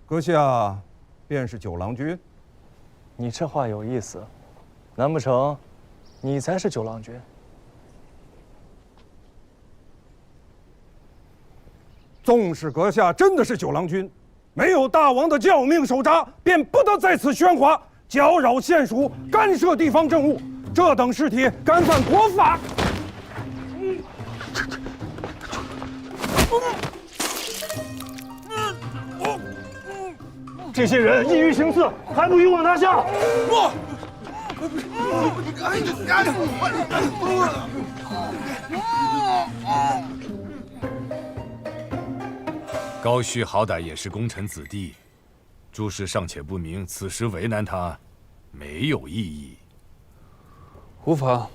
阁下便是九郎君？你这话有意思，难不成你才是九郎君？纵使阁下真的是九郎君，没有大王的教命手札，便不得在此喧哗，搅扰县属，干涉地方政务。这等事体干犯国法。这些人意欲行刺，还不与我拿下！高旭好歹也是功臣子弟，诸事尚且不明，此时为难他，没有意义。无妨。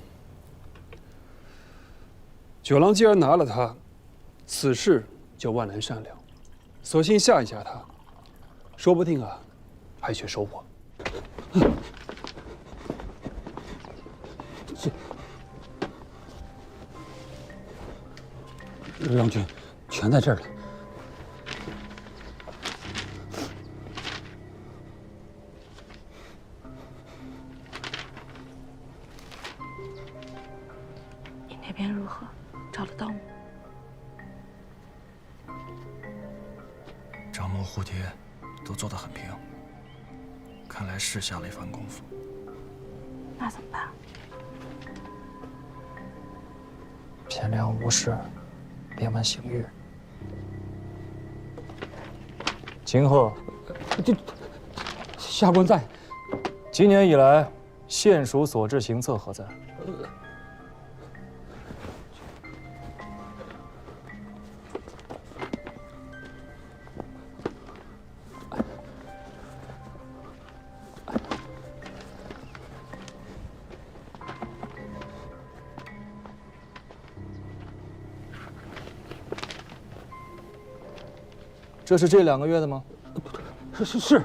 九郎既然拿了他，此事就万难善了。索性吓一吓他，说不定啊，还有收获。郎君，全在这儿了。你那边如何？找得到吗？张某、蝴蝶都做得很平，看来是下了一番功夫。那怎么办？天亮无事，便问行谕。秦鹤，下官在。今年以来，县属所至行策何在？这是这2个月的吗？是。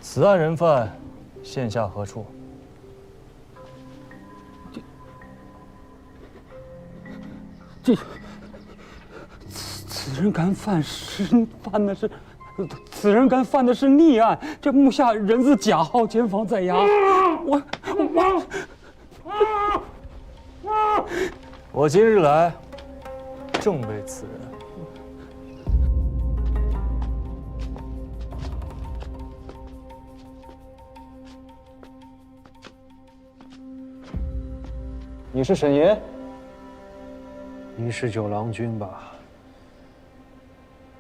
此案人犯，现下何处？此人敢犯此人敢犯的是逆案，这目下人自假号监防在押。我今日来，正为此人。你是沈岩？你是九郎君吧？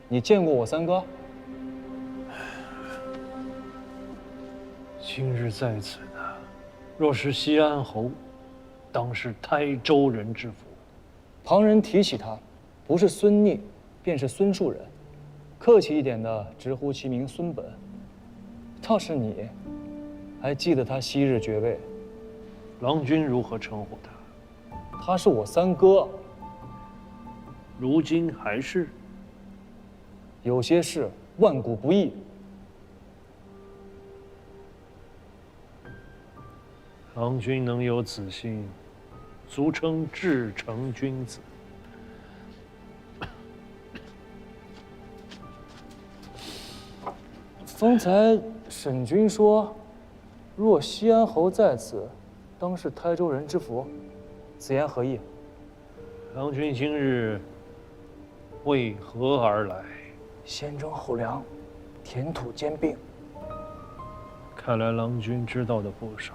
你见过我三哥？今日在此的，若是西安侯，当是台州人之福。旁人提起他，不是孙逆，便是孙树人，客气一点的直呼其名孙本。倒是你，还记得他昔日爵位？郎君如何称呼他？他是我三哥。如今还是？有些事万古不易。郎君能有此心，足称至诚君子。方才沈君说，若西安侯在此，当是台州人之福，此言何意？郎君今日为何而来？先征后粮，填土兼并。看来郎君知道的不少。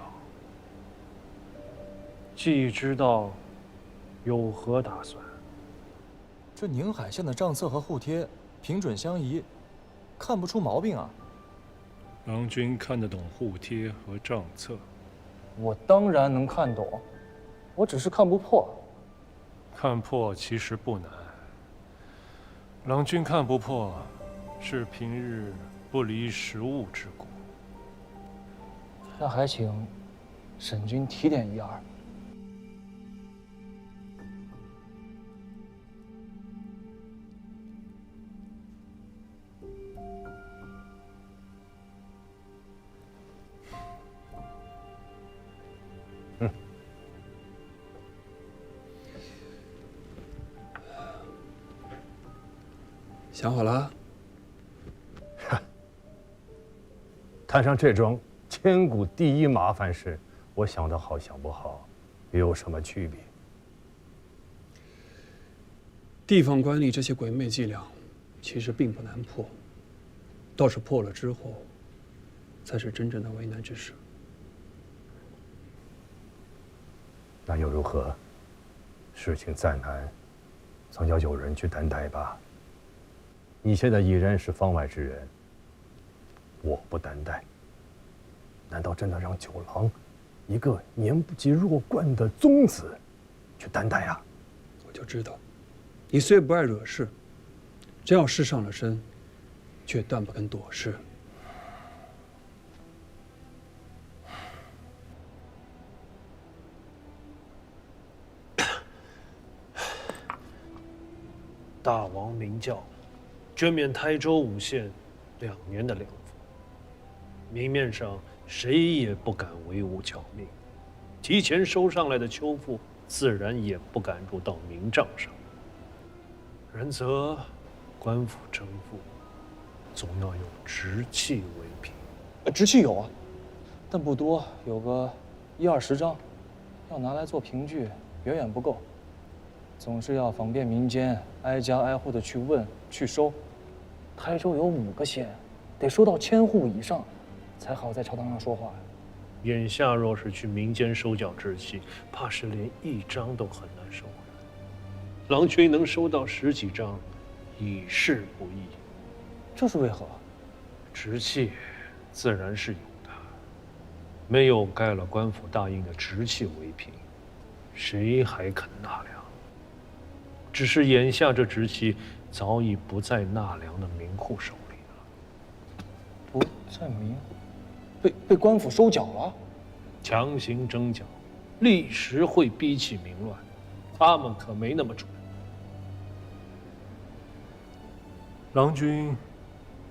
既知道，有何打算？这宁海县的账册和户贴平准相宜，看不出毛病啊。郎君看得懂户贴和账册？我当然能看懂，我只是看不破。看破其实不难。郎君看不破，是平日不离时务之故。那还请沈君提点一二。想好了？摊上这桩千古第一麻烦事，我想得好想不好，又有什么区别？地方官吏这些鬼魅伎俩，其实并不难破，倒是破了之后，才是真正的为难之事。那又如何？事情再难，总要有人去担待吧。你现在已然是方外之人，我不担待，难道真的让九郎，一个年不及弱冠的宗子，去担待啊？我就知道，你虽不爱惹事，真要事上了身，却断不肯躲事。大王明教，捐免台州五县2年的粮赋，明面上谁也不敢违误教命，提前收上来的秋赋，自然也不敢入到明账上。然则，官府征赋，总要有直契为凭。直契有啊，但不多，有个10-20张，要拿来做凭据，远远不够。总是要访遍民间，挨家挨户的去问去收。台州有5个县，得收到1000户以上，才好在朝堂上说话。眼下若是去民间收缴直契，怕是连1张都很难收回来。郎君能收到10几张，已是不易。这是为何？直契自然是有的，没有盖了官府大印的直契为凭，谁还肯纳粮？只是眼下这直契早已不在纳粮的民户手里了。不在民户，被官府收缴了？强行征缴，立时会逼起民乱，他们可没那么蠢。郎君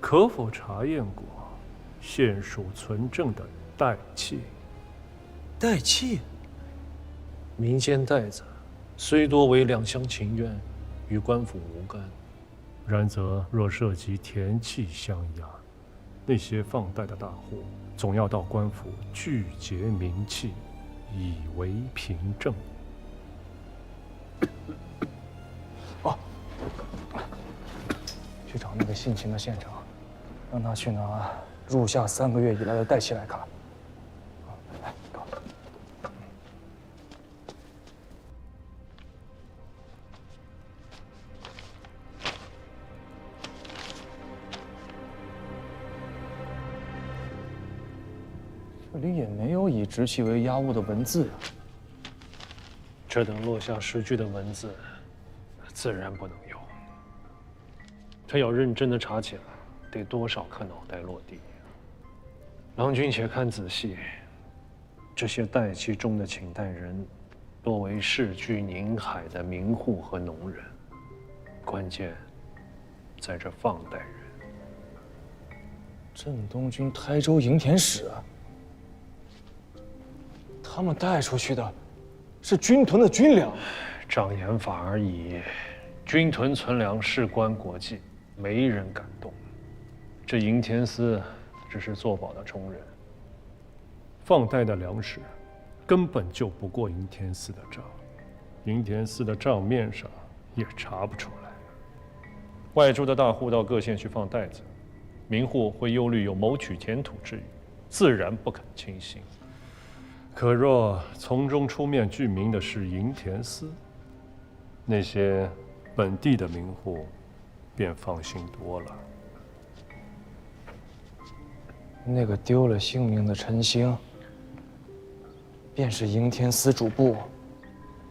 可否查验过县属存证的代契？代契？民间袋子虽多为两厢情愿，与官府无干。然则若涉及田契相押，那些放贷的大户总要到官府具结明契，以为凭证。去找那个姓秦的县长，让他去拿入夏3个月以来的代契来看。来，给我。这里也没有以直契为押物的文字呀。这等落下实据的文字，自然不能有。他要认真的查起来，得多少颗脑袋落地？郎君且看仔细，这些代契中的请贷人，多为世居宁海的民户和农人，关键在这放贷人。镇东军台州营田使，他们带出去的是军屯的军粮，障眼法而已。军屯存粮事关国际，没人敢动。这营田司只是做保的充人，放贷的粮食根本就不过营田司的账，营田司的账面上也查不出来。外州的大户到各县去放袋子，民户会忧虑有谋取田土之虞，自然不肯轻信。可若从中出面具名的是营田司，那些本地的民户便放心多了。那个丢了性命的陈兴，便是营田司主簿。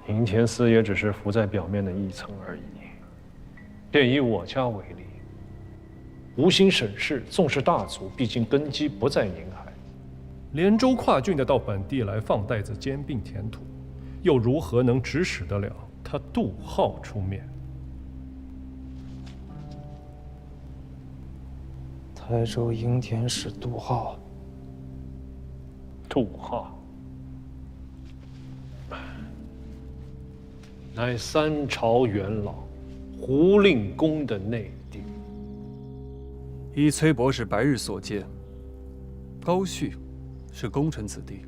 营田司也只是浮在表面的一层而已。便以我家为例，无心审事，纵是大族，毕竟根基不在宁海。连州跨郡的到本地来放袋子兼并田土，又如何能指使得了他杜浩出面？台州营田使杜浩，杜浩乃3朝元老胡令公的内弟，依崔博士白日所见，高旭是功臣子弟，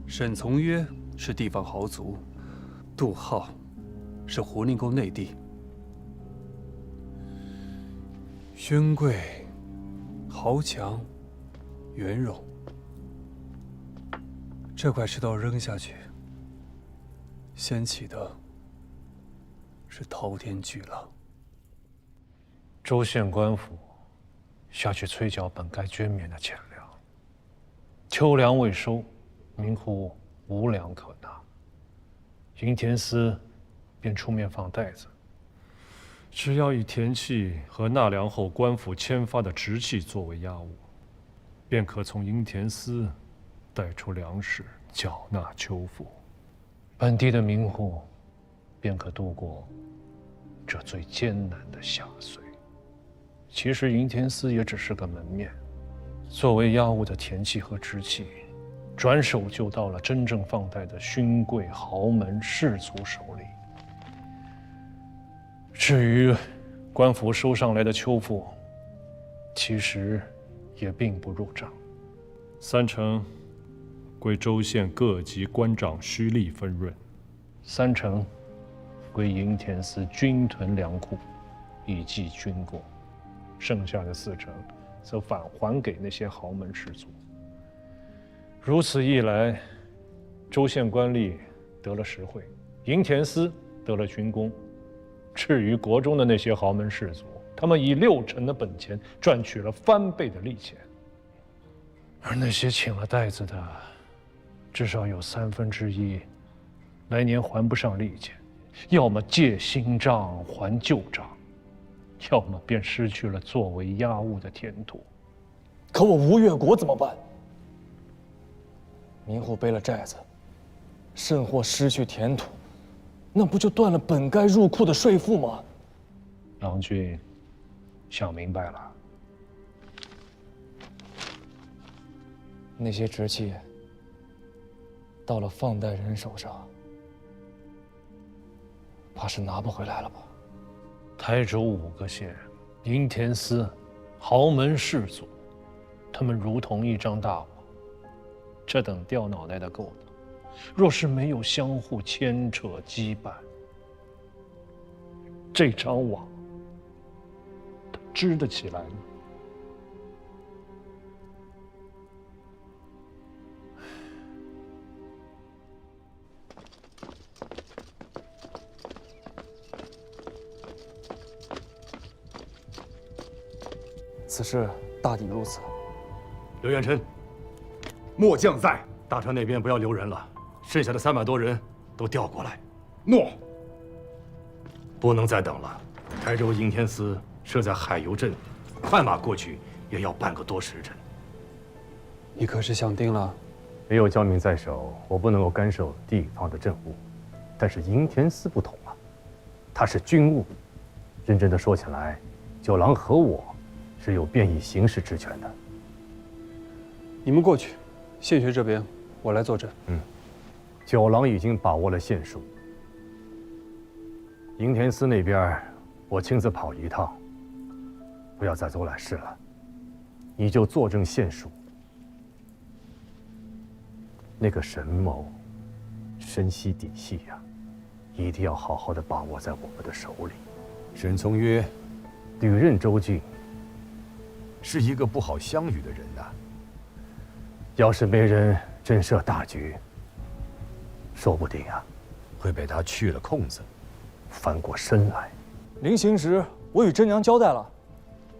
沈从约是地方豪族，杜浩是胡令公内弟，宣贵、豪强、袁荣，这块石头扔下去，掀起的是滔天巨浪。州县官府下去催缴本该捐免的钱粮，秋粮未收，民户无粮可拿。营田司便出面放袋子，只要以田契和纳粮后官府签发的直契作为押物，便可从营田司带出粮食缴纳秋赋，本地的民户便可度过这最艰难的夏岁。其实营田司也只是个门面，作为押物的田契和直契，转手就到了真正放贷的勋贵豪门士族手里。至于官府收上来的秋赋，其实也并不入账3成归州县各级官长虚吏分润，3成归营田司军屯粮库以计军功，剩下的4成则返还给那些豪门士族。如此一来，州县官吏得了实惠，营田司得了军功。至于国中的那些豪门士族，他们以6成的本钱赚取了翻倍的利钱，而那些请了袋子的，至少有1/3来年还不上利钱，要么借新账还旧账，要么便失去了作为押物的田土。可我吴越国怎么办？民户背了债子，甚或失去田土，那不就断了本该入库的税赋吗？郎君想明白了。那些直契到了放贷人手上，怕是拿不回来了吧？台州5个县，营田司，豪门士族，他们如同一张大网，这等掉脑袋的勾当，若是没有相互牵扯羁绊，这张网它织得起来吗？此事大抵如此。刘元琛，末将在。大川那边不要留人了，剩下的300多人都调过来。诺。不能再等了。台州营田司设在海油镇，快马过去也要半个多时辰。你可是想定了？没有教命在手，我不能够干涉地方的政务。但是营田司不同啊，它是军务。认真的说起来，九郎和我是有便衣行事之权的。你们过去，县学这边我来坐镇。九郎已经把握了县署，营田司那边我亲自跑一趟，不要再走揽事了，你就坐镇县署。那个沈某深悉底细呀，一定要好好的把握在我们的手里。沈从约履任州郡，是一个不好相与的人呐。要是没人震慑大局，说不定啊，会被他去了空子，翻过身来。临行时，我与真娘交代了，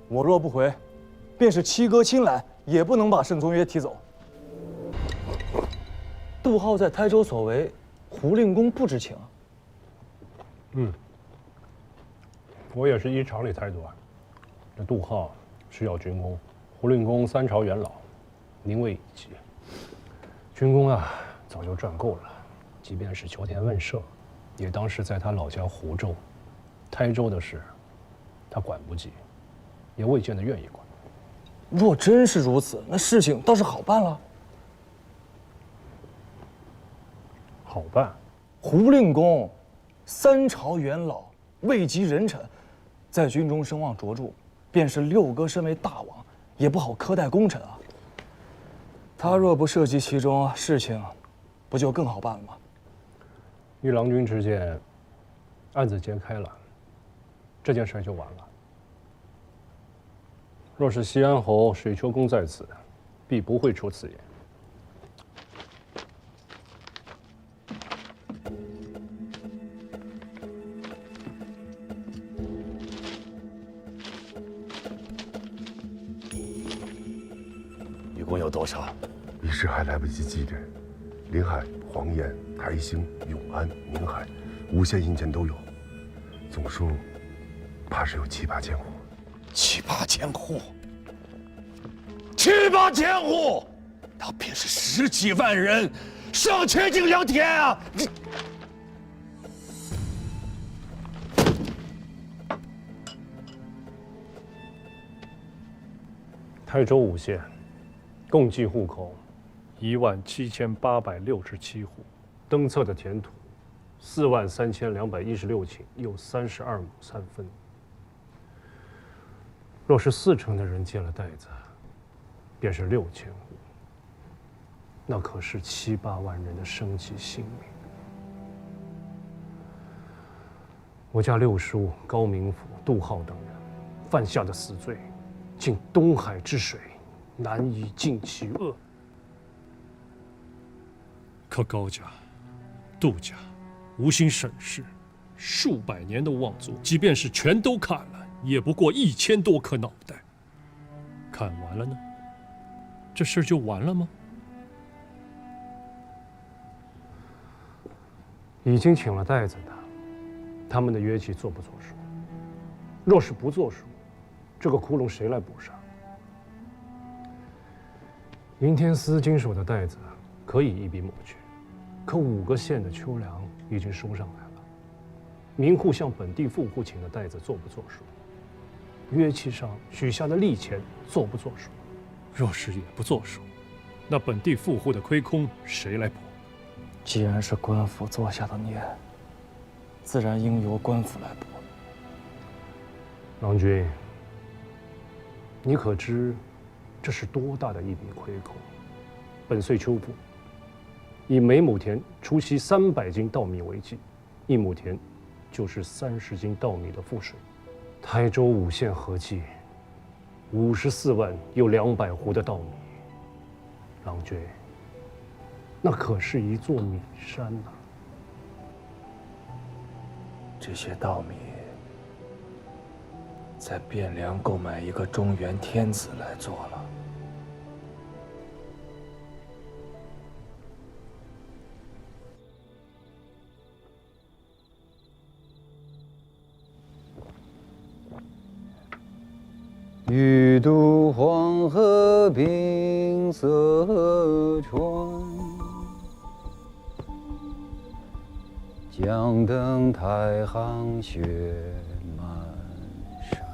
我若不回，便是七哥亲来，也不能把沈从约提走。杜浩在台州所为，胡令公不知情。我也是依常理裁断。这杜浩需要军功，胡令公3朝元老，宁为已及。军功啊，早就赚够了。即便是秋田问社，也当是在他老家湖州。台州的事，他管不及，也未见得愿意管。若真是如此，那事情倒是好办了。好办。胡令公，3朝元老，位极人臣，在军中声望卓著，便是六哥身为大王，也不好苛待功臣啊。他若不涉及其中，事情不就更好办了吗？与郎君之间，案子揭开了，这件事就完了。若是西安侯水丘公在此，必不会出此言。一共有多少？一时还来不及计点。临海、黄岩、台兴、永安、宁海，5县印鉴都有，总数怕是有7、8千户。7、8千户，7、8千户，那便是10几万人，上千斤良田啊！台州5县，共计户口17867户，登册的田土43216顷，又32亩3分。若是40%的人借了袋子，便是6000户，那可是7、8万人的生计性命。我家六叔高明甫、杜浩等人犯下的死罪，竟东海之水难以尽其恶。可高家、杜家无心审视，数百年的望族，即便是全都砍了，也不过1000多颗脑袋。砍完了呢，这事就完了吗？已经请了袋子的，他们的约期作不作数？若是不作数，这个窟窿谁来补上？银天司经手的袋子可以一笔抹去，可5个县的秋粮已经收上来了。民户向本地富户请的袋子作不作数？约期上许下的利钱作不作数？若是也不作数，那本地富户的亏空谁来补？既然是官府做下的孽，自然应由官府来补。郎君，你可知这是多大的一笔亏空？本岁秋赋，以每亩田除息300斤稻米为计，1亩田就是30斤稻米的赋税。台州5县合计54万又200斛的稻米，郎君，那可是一座米山呐！这些稻米，在汴梁购买一个中原天子来做了。欲渡黄河冰塞川，将登太行雪满山。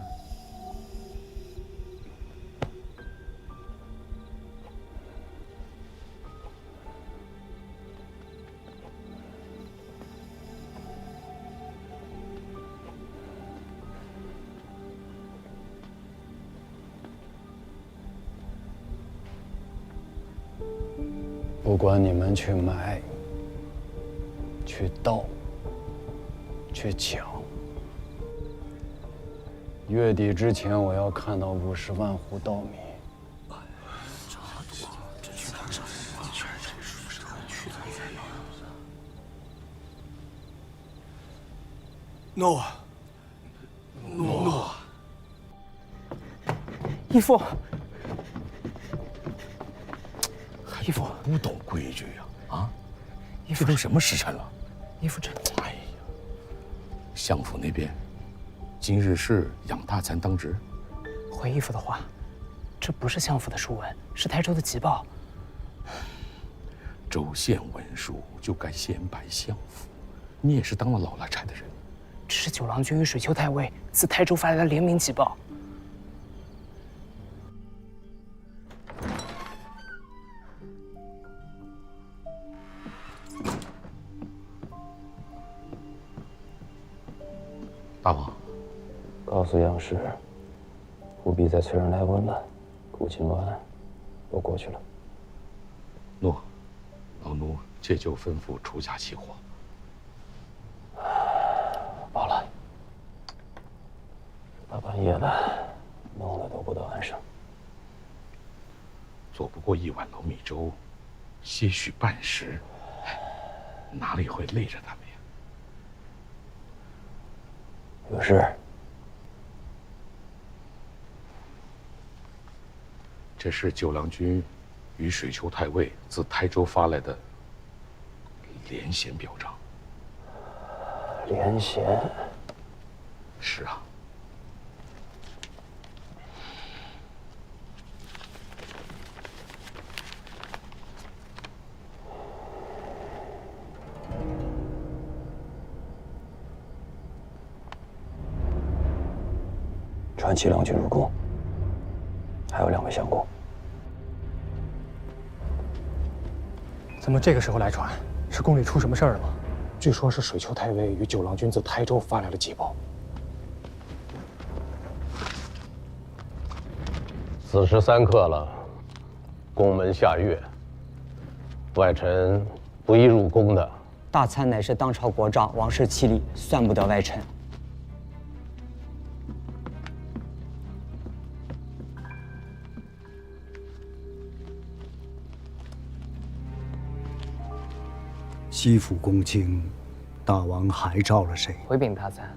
不管你们去买、去盗、去抢，月底之前我要看到50万斛稻米。诺，义父，义父，不懂规矩呀！啊，义父这都什么时辰了？义父这……哎呀，相府那边今日是养大才当值。回义父的话，这不是相府的书文，是台州的急报。州县文书就该先拜相府，你也是当了老来差的人。这是九郎君与水丘太尉自台州发来的联名急报。大王，告诉杨氏，不必再催人来问了，顾今晚我过去了。诺，老奴借就吩咐出下起火。罢了，大半夜的，弄得都不得安生。做不过一碗糯米粥，些许半食，哪里会累着他们呀？有事。这是九郎君与水丘太尉自台州发来的连衔表彰。连衔？是啊。传齐郎君入宫，还有2位相公。怎么这个时候来传？是宫里出什么事儿了吗？据说是水丘太尉与九郎君自台州发来了急报。此时3刻了，宫门下月，外臣不宜入宫的。大参乃是当朝国丈，王室妻礼，算不得外臣。西府公卿，大王还召了谁？回禀大参，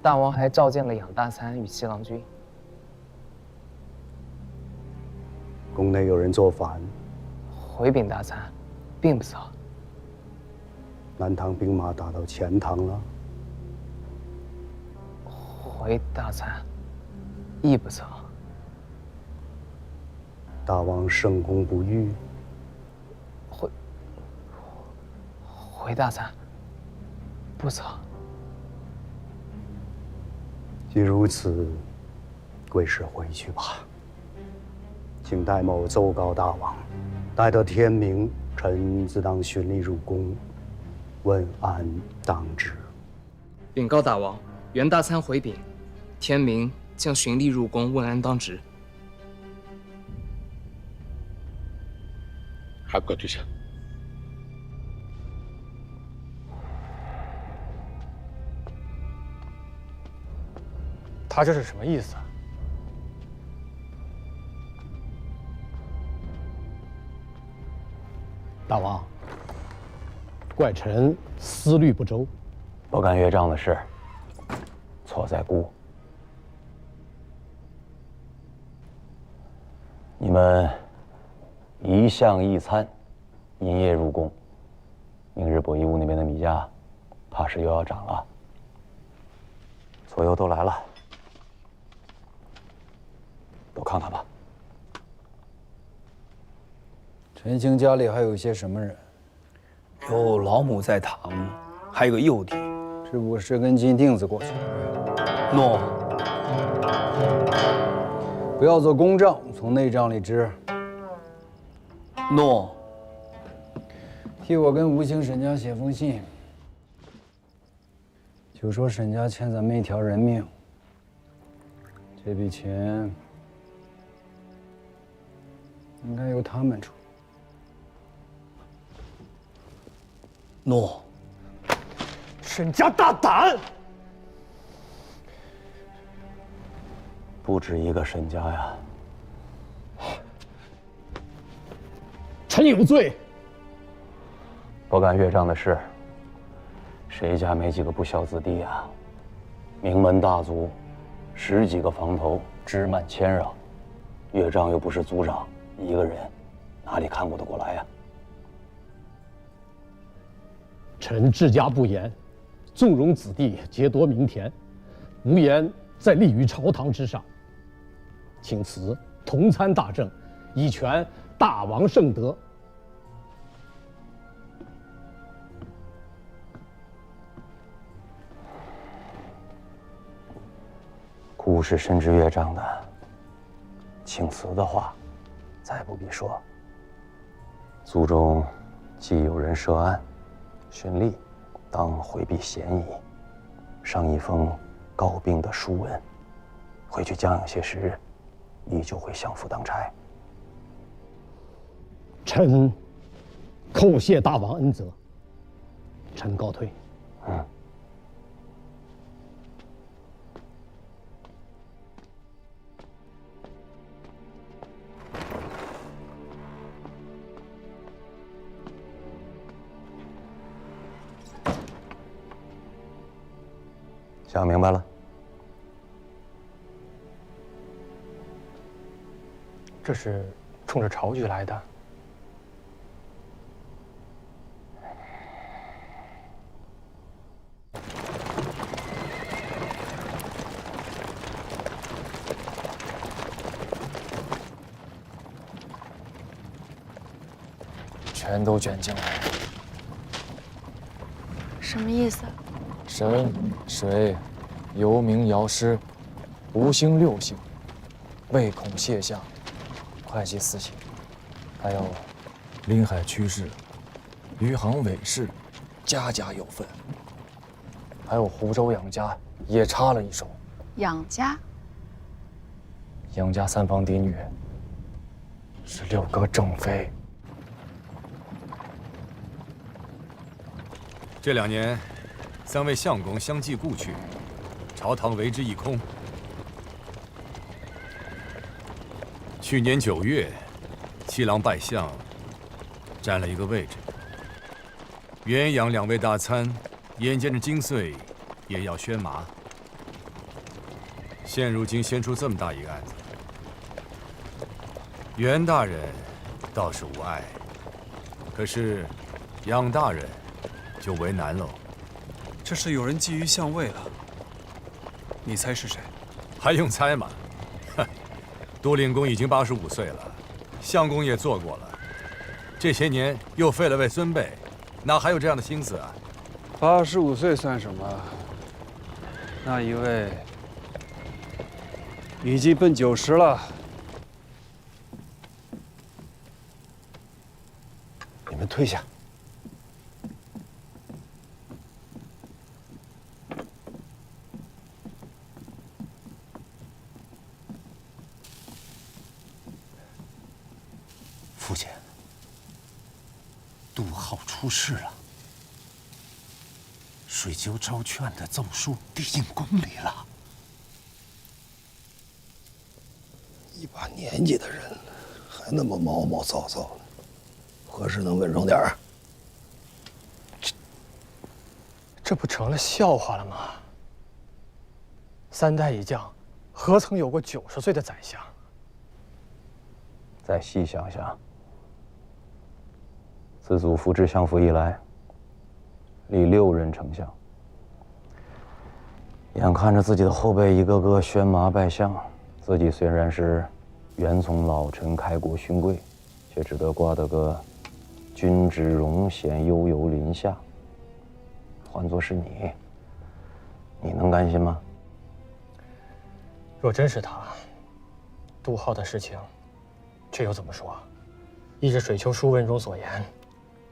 大王还召见了养大参与七郎君。宫内有人作反？回禀大参，并不曾。南唐兵马打到钱塘了？回大参，亦不曾。大王圣公不虞？回大参，不曾。既如此，贵使回去吧。请代某奏告大王，待得天明，臣自当循例入宫，问安当之。禀告大王，袁大参回禀，天明将循例入宫，问安当值。합과 주자。他这是什么意思啊？大王，怪臣思虑不周。不干岳丈的事，错在孤。你们一向一餐，阴夜入宫，明日博弈屋那边的米价，怕是又要涨了。左右都来了。都看看吧。陈卿家里还有些什么人？有老母在堂，还有个幼弟。是不是跟金锭子过去？诺。不要做公账，从内账里支。诺。替我跟吴兴沈家写封信，就说沈家欠咱们一条人命，这笔钱应该由他们出。诺。沈家大胆！不止一个沈家呀。臣有罪。不干岳丈的事，谁家没几个不孝子弟呀？名门大族，10几个房头，枝蔓牵绕，岳丈又不是族长，一个人哪里看顾得过来呀？臣治家不严，纵容子弟劫夺民田，无言在立于朝堂之上。请辞同参大政，以全大王圣德。孤是深知岳丈的，请辞的话，再不必说。族中既有人涉案，循例当回避嫌疑，上一封告病的书文，回去将养些时日，你就会相夫当差。臣叩谢大王恩泽，臣告退。嗯。想明白了？这是冲着朝局来的。全都卷进来。什么意思？神、水、游冥、瑶师，五星六星，唯恐谢相，会稽4星，还有临海区士、余杭韦氏，家家有份。还有湖州杨家也插了一手。杨家？杨家3房嫡女是6个正妃。这2年，3位相公相继故去，朝堂为之一空。去年9月，七郎拜相，占了一个位置。元阳2位大参，眼见着金穗也要宣麻。现如今掀出这么大一个案子，袁大人倒是无碍，可是杨大人就为难喽。这是有人觊觎相位了，你猜是谁？还用猜吗？哼，都令公已经85岁了，相公也做过了，这些年又废了位孙辈，哪还有这样的心思啊？85岁算什么？那一位已经奔90了。你们退下。父亲，杜浩出事了，水丘招劝的奏书递进宫里了。一把年纪的人还那么毛毛躁躁的，何时能稳重点儿？这不成了笑话了吗？3代一将，何曾有过90岁的宰相？再细想想，自祖父至相府以来，历6任丞相，眼看着自己的后辈一个个宣麻拜相，自己虽然是原从老臣开国勋贵，却只得挂得个君之荣衔悠游临下。换作是你，你能甘心吗？若真是他，杜浩的事情，这又怎么说？依着水丘书文中所言，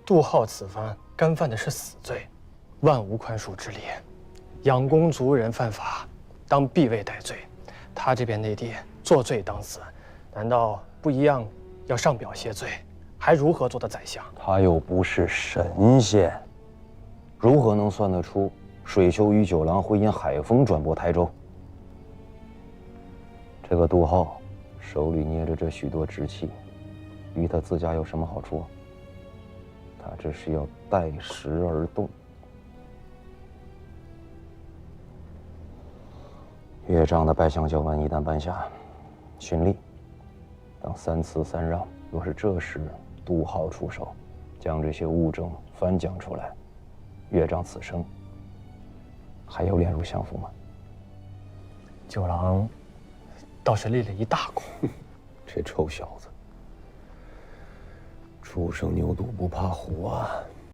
杜浩此番干犯的是死罪，万无宽恕之理。养公族人犯法，当必为戴罪。他这边内地作罪当死，难道不一样要上表谢罪？还如何做的宰相？他又不是神仙，如何能算得出水丘与九郎会因海风转播台州？这个杜浩手里捏着这许多职器，于他自家有什么好处？他只是要待时而动。岳丈的拜相教文一旦颁下，循例当3次3让。若是这时杜浩出手，将这些物证翻讲出来，岳丈此生还有脸入相府吗？九郎倒是立了一大功。这臭小子，初生牛犊不怕虎啊！